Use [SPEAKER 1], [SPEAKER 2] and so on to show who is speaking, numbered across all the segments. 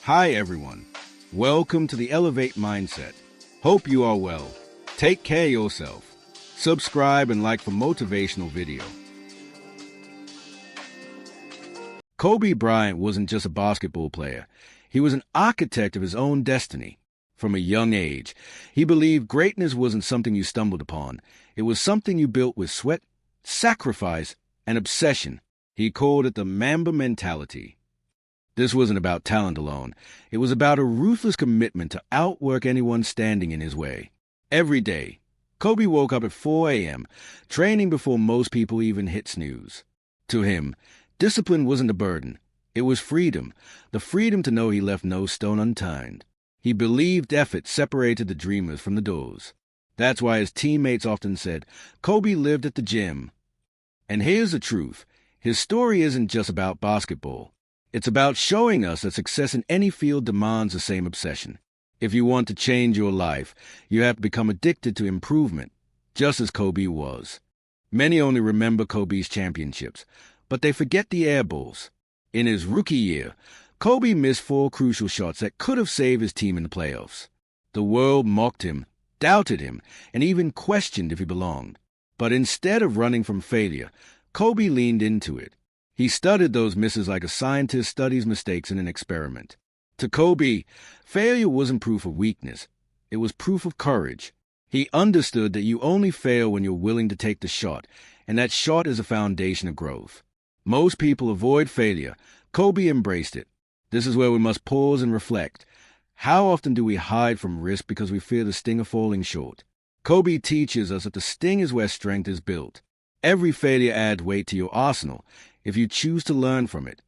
[SPEAKER 1] Hi everyone. Welcome to the Elevate Mindset. Hope you are well. Take care of yourself. Subscribe and like for motivational video. Kobe Bryant wasn't just a basketball player. He was an architect of his own destiny. From a young age, he believed greatness wasn't something you stumbled upon. It was something you built with sweat, sacrifice, and obsession. He called it the Mamba mentality. This wasn't about talent alone. It was about a ruthless commitment to outwork anyone standing in his way. Every day, Kobe woke up at 4 a.m., training before most people even hit snooze. To him, discipline wasn't a burden. It was freedom, the freedom to know he left no stone unturned. He believed effort separated the dreamers from the doors. That's why his teammates often said, Kobe lived at the gym. And here's the truth. His story isn't just about basketball. It's about showing us that success in any field demands the same obsession. If you want to change your life, you have to become addicted to improvement, just as Kobe was. Many only remember Kobe's championships, but they forget the air balls. In his rookie year, Kobe missed 4 crucial shots that could have saved his team in the playoffs. The world mocked him, doubted him, and even questioned if he belonged. But instead of running from failure, Kobe leaned into it. He studied those misses like a scientist studies mistakes in an experiment. To Kobe, failure wasn't proof of weakness. It was proof of courage. He understood that you only fail when you're willing to take the shot, and that shot is a foundation of growth. Most people avoid failure. Kobe embraced it. This is where we must pause and reflect. How often do we hide from risk because we fear the sting of falling short? Kobe teaches us that the sting is where strength is built. Every failure adds weight to your arsenal if you choose to learn from it.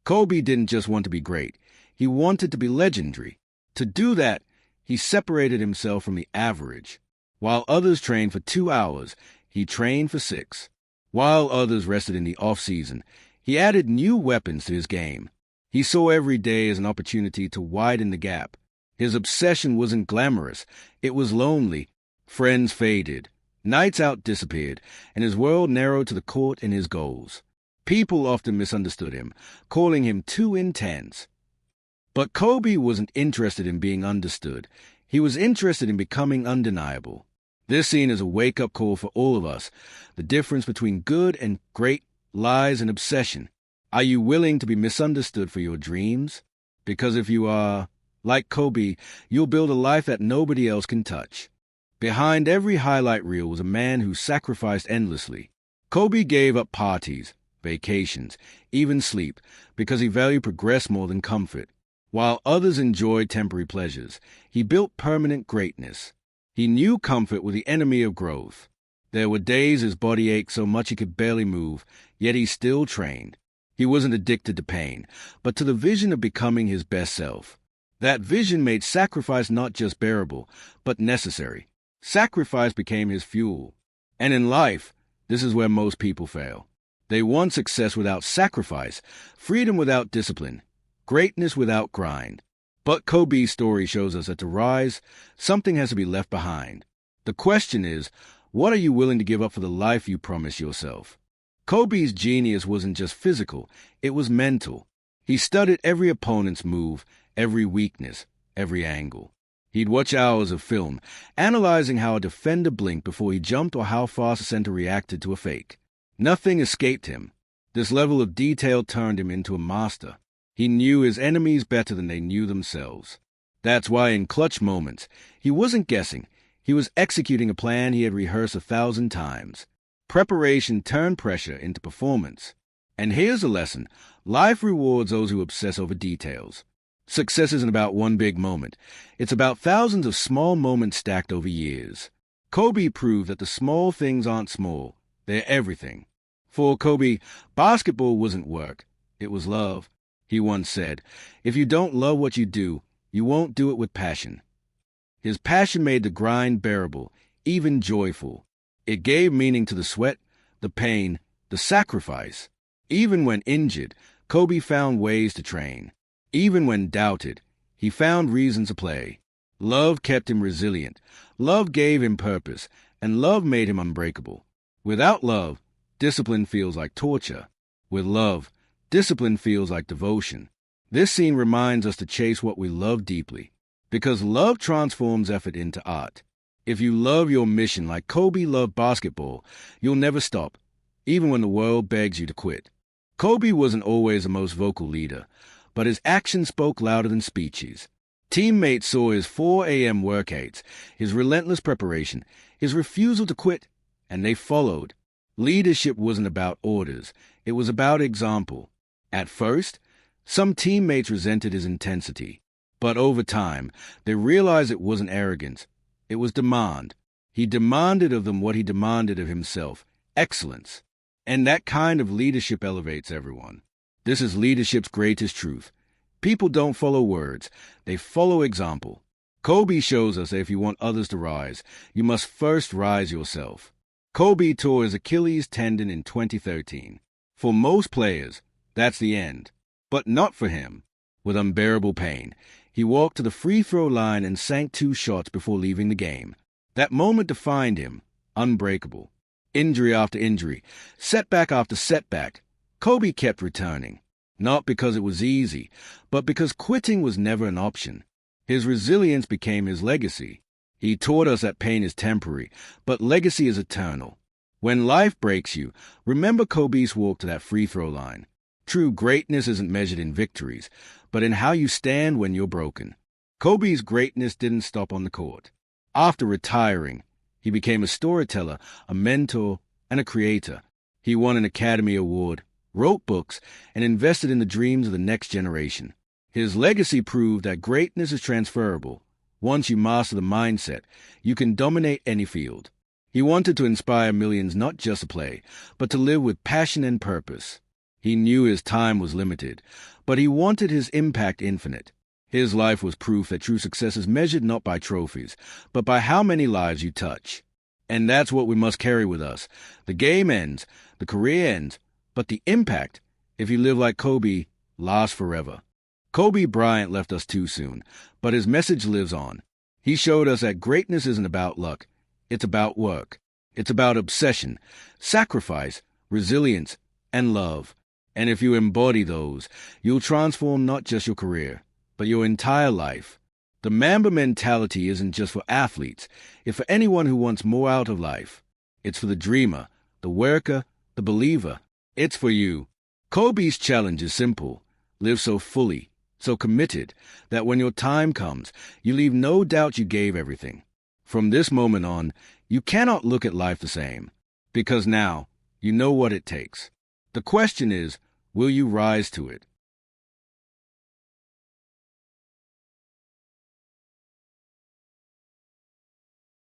[SPEAKER 1] Kobe didn't just want to be great. He wanted to be legendary. To do that, he separated himself from the average. While others trained for 2 hours, he trained for 6. While others rested in the off-season, he added new weapons to his game. He saw every day as an opportunity to widen the gap. His obsession wasn't glamorous. It was lonely. Friends faded. Nights out disappeared, and his world narrowed to the court and his goals. People often misunderstood him, calling him too intense. But Kobe wasn't interested in being understood. He was interested in becoming undeniable. This scene is a wake-up call for all of us. The difference between good and great lies in obsession. Are you willing to be misunderstood for your dreams? Because if you are, like Kobe, you'll build a life that nobody else can touch. Behind every highlight reel was a man who sacrificed endlessly. Kobe gave up parties, vacations, even sleep, because he valued progress more than comfort. While others enjoyed temporary pleasures, he built permanent greatness. He knew comfort was the enemy of growth. There were days his body ached so much he could barely move, yet he still trained. He wasn't addicted to pain, but to the vision of becoming his best self. That vision made sacrifice not just bearable, but necessary. Sacrifice became his fuel. And in life, this is where most people fail. They want success without sacrifice, freedom without discipline, greatness without grind. But Kobe's story shows us that to rise, something has to be left behind. The question is, what are you willing to give up for the life you promise yourself? Kobe's genius wasn't just physical, it was mental. He studied every opponent's move, every weakness, every angle. He'd watch hours of film, analyzing how a defender blinked before he jumped or how fast a center reacted to a fake. Nothing escaped him. This level of detail turned him into a master. He knew his enemies better than they knew themselves. That's why in clutch moments, he wasn't guessing. He was executing a plan he had rehearsed 1,000 times. Preparation turned pressure into performance. And here's a lesson. Life rewards those who obsess over details. Success isn't about one big moment. It's about thousands of small moments stacked over years. Kobe proved that the small things aren't small. They're everything. For Kobe, basketball wasn't work. It was love. He once said, if you don't love what you do, you won't do it with passion. His passion made the grind bearable, even joyful. It gave meaning to the sweat, the pain, the sacrifice. Even when injured, Kobe found ways to train. Even when doubted, he found reasons to play. Love kept him resilient. Love gave him purpose, and love made him unbreakable. Without love, discipline feels like torture. With love, discipline feels like devotion. This scene reminds us to chase what we love deeply, because love transforms effort into art. If you love your mission like Kobe loved basketball, you'll never stop, even when the world begs you to quit. Kobe wasn't always the most vocal leader, but his actions spoke louder than speeches. Teammates saw his 4 a.m. workouts, his relentless preparation, his refusal to quit, and they followed. Leadership wasn't about orders, it was about example. At first, some teammates resented his intensity, but over time, they realized it wasn't arrogance, it was demand. He demanded of them what he demanded of himself, excellence. And that kind of leadership elevates everyone. This is leadership's greatest truth. People don't follow words, they follow example. Kobe shows us that if you want others to rise, you must first rise yourself. Kobe tore his Achilles tendon in 2013. For most players, that's the end. But not for him. With unbearable pain, he walked to the free throw line and sank 2 shots before leaving the game. That moment defined him, unbreakable. Injury after injury, setback after setback, Kobe kept returning. Not because it was easy, but because quitting was never an option. His resilience became his legacy. He taught us that pain is temporary, but legacy is eternal. When life breaks you, remember Kobe's walk to that free throw line. True greatness isn't measured in victories, but in how you stand when you're broken. Kobe's greatness didn't stop on the court. After retiring, he became a storyteller, a mentor, and a creator. He won an Academy Award, wrote books, and invested in the dreams of the next generation. His legacy proved that greatness is transferable. Once you master the mindset, you can dominate any field. He wanted to inspire millions not just to play, but to live with passion and purpose. He knew his time was limited, but he wanted his impact infinite. His life was proof that true success is measured not by trophies, but by how many lives you touch. And that's what we must carry with us. The game ends, the career ends, but the impact, if you live like Kobe, lasts forever. Kobe Bryant left us too soon, but his message lives on. He showed us that greatness isn't about luck. It's about work. It's about obsession, sacrifice, resilience, and love. And if you embody those, you'll transform not just your career, but your entire life. The Mamba mentality isn't just for athletes. It's for anyone who wants more out of life. It's for the dreamer, the worker, the believer. It's for you. Kobe's challenge is simple. Live so fully, so committed, that when your time comes, you leave no doubt you gave everything. From this moment on, you cannot look at life the same, because now you know what it takes. The question is, will you rise to it?